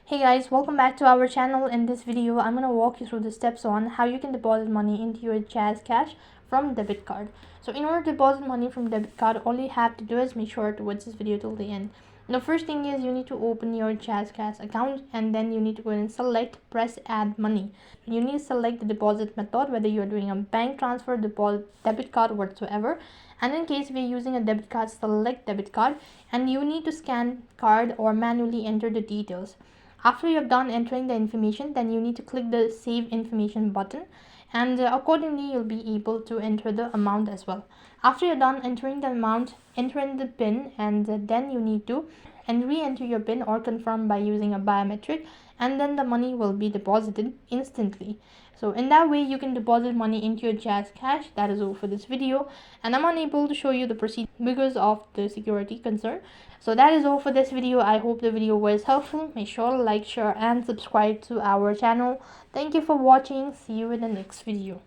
Hey guys, welcome back to our channel. In this video, I'm gonna walk you through the steps on how you can deposit money into your Jazzcash from debit card. So in order to deposit money from debit card, all you have to do is make sure to watch this video till the end. The first thing is you need to open your Jazzcash account, and then you need to go and press add money. You need to select the deposit method, whether you're doing a bank transfer, deposit, debit card, whatsoever. And in case we're using a debit card, select debit card, and you need to scan card or manually enter the details. After you have done entering the information, then you need to click the save information button, and accordingly you'll be able to enter the amount as well. After you're done entering the amount, enter in the pin, and then you need to re-enter your pin or confirm by using a biometric, and then the money will be deposited instantly. So in that way you can deposit money into your Jazzcash. That is all for this video, and I'm unable to show you the procedure because of the security concern. So that is all for this video. I hope the video was helpful. Make sure to like, share and subscribe to our channel. Thank you for watching. See you in the next video.